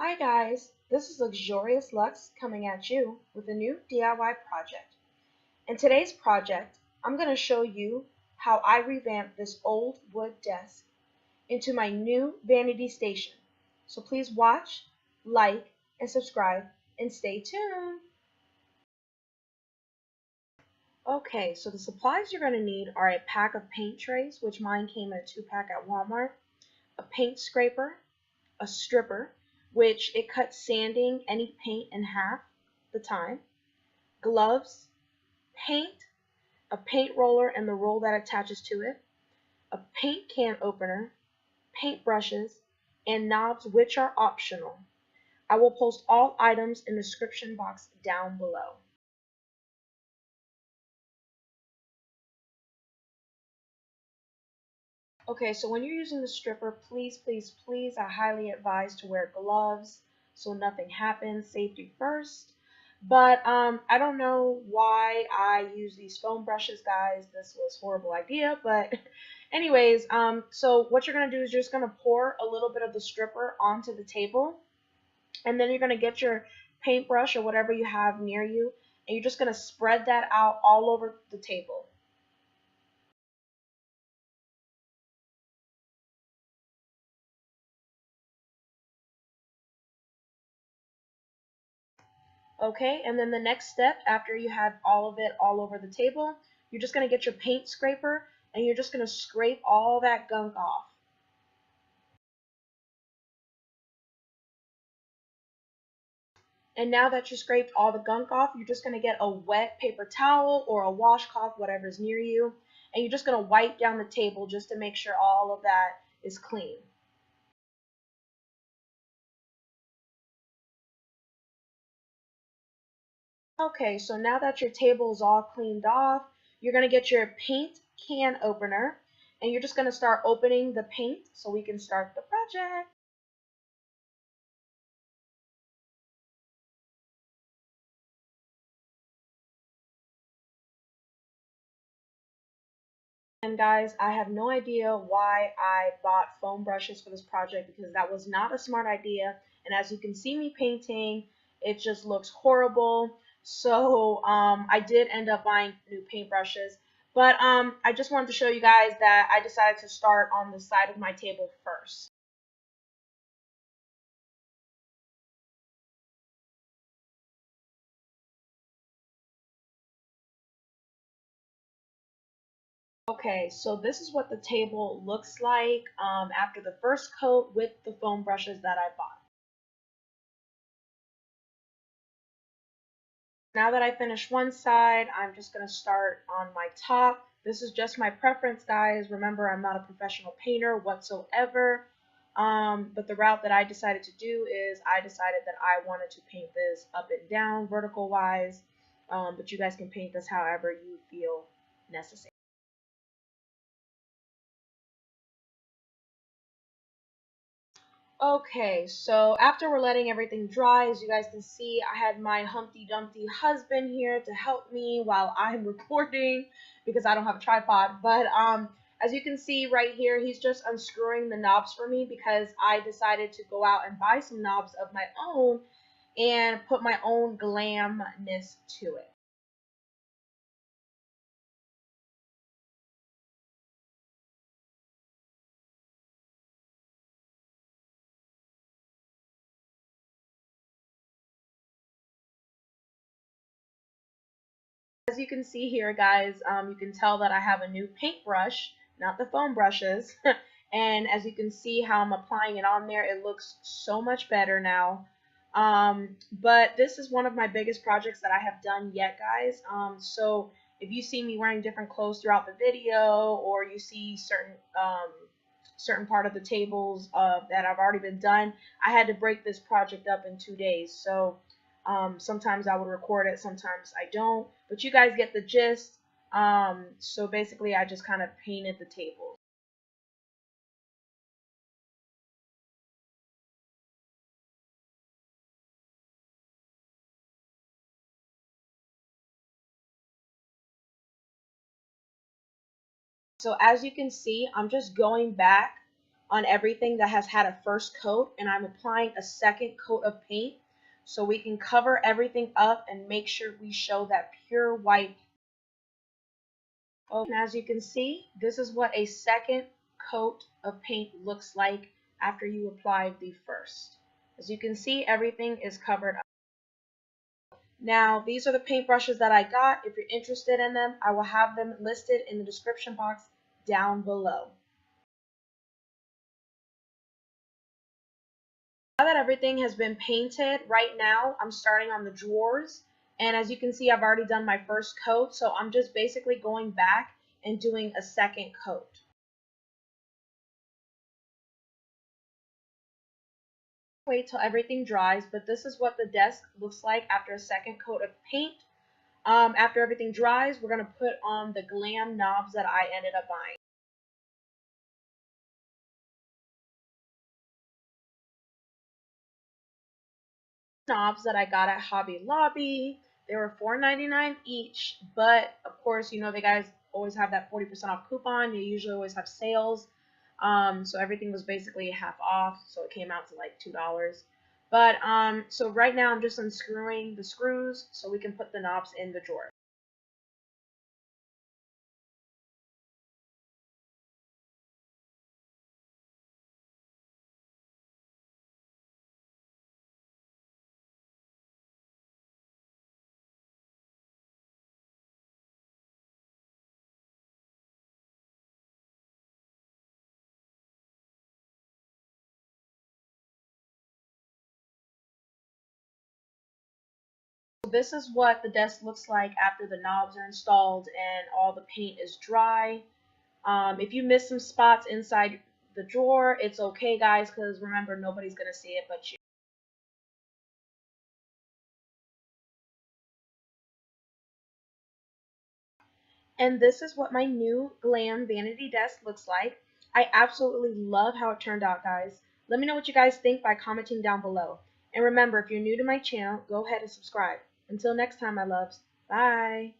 Hi guys, this is Luxurious Lux coming at you with a new DIY project. In today's project, I'm going to show you how I revamped this old wood desk into my new vanity station. So please watch, like, and subscribe, and stay tuned. Okay, so the supplies you're going to need are a pack of paint trays, which mine came in a 2-pack at Walmart, a paint scraper, a stripper, which it cuts sanding any paint in half the time, gloves, paint, a paint roller and the roll that attaches to it, a paint can opener, paint brushes, and knobs which are optional. I will post all items in the description box down below. Okay, so when you're using the stripper, please, I highly advise to wear gloves so nothing happens, safety first. But I don't know why I use these foam brushes, guys. This was a horrible idea, but anyways, so what you're gonna do is you're just gonna pour a little bit of the stripper onto the table, and then you're gonna get your paintbrush or whatever you have near you, and you're just gonna spread that out all over the table. Okay, and then the next step after you have all of it all over the table, you're just going to get your paint scraper and you're just going to scrape all that gunk off. And now that you scraped all the gunk off, you're just going to get a wet paper towel or a washcloth, whatever's near you, and you're just going to wipe down the table just to make sure all of that is clean. Okay, so now that your table is all cleaned off, you're going to get your paint can opener and you're just going to start opening the paint so we can start the project. And guys, I have no idea why I bought foam brushes for this project because that was not a smart idea. And as you can see me painting, it just looks horrible. So I did end up buying new paintbrushes. But I just wanted to show you guys that I decided to start on the side of my table first. Okay, so this is what the table looks like after the first coat with the foam brushes that I bought. Now that I finished one side, I'm just going to start on my top. This is just my preference, guys. Remember, I'm not a professional painter whatsoever. But the route that I decided to do is I decided that I wanted to paint this up and down, vertical wise. But you guys can paint this however you feel necessary. Okay, so after we're letting everything dry, as you guys can see, I had my Humpty Dumpty husband here to help me while I'm recording because I don't have a tripod. But as you can see right here, he's just unscrewing the knobs for me because I decided to go out and buy some knobs of my own and put my own glamness to it. As you can see here, guys, you can tell that I have a new paintbrush, not the foam brushes. And as you can see how I'm applying it on there, it looks so much better now. But this is one of my biggest projects that I have done yet, guys. So if you see me wearing different clothes throughout the video, or you see certain part of the tables that have already been done, I had to break this project up in 2 days. So sometimes I would record it, sometimes I don't, but you guys get the gist. So basically I just kind of painted the tables. So as you can see, I'm just going back on everything that has had a first coat, and I'm applying a second coat of paint so we can cover everything up and make sure we show that pure white. And as you can see, this is what a second coat of paint looks like after you applied the first. As you can see, everything is covered up. Now, these are the paintbrushes that I got. If you're interested in them, I will have them listed in the description box down below. Now that everything has been painted, right now I'm starting on the drawers. And as you can see, I've already done my first coat, so I'm just basically going back and doing a second coat. Wait till everything dries, but this is what the desk looks like after a second coat of paint. After everything dries, we're going to put on the glam knobs that I ended up buying. Knobs that I got at Hobby Lobby. They were $4.99 each, but of course, you know, they guys always have that 40% off coupon. They usually always have sales. So everything was basically half off, so it came out to like $2. But so right now I'm just unscrewing the screws so we can put the knobs in the drawer. So this is what the desk looks like after the knobs are installed and all the paint is dry. If you miss some spots inside the drawer, it's okay, guys, because remember, nobody's going to see it but you. And this is what my new glam vanity desk looks like. I absolutely love how it turned out, guys. Let me know what you guys think by commenting down below. And remember, if you're new to my channel, go ahead and subscribe. Until next time, my loves. Bye.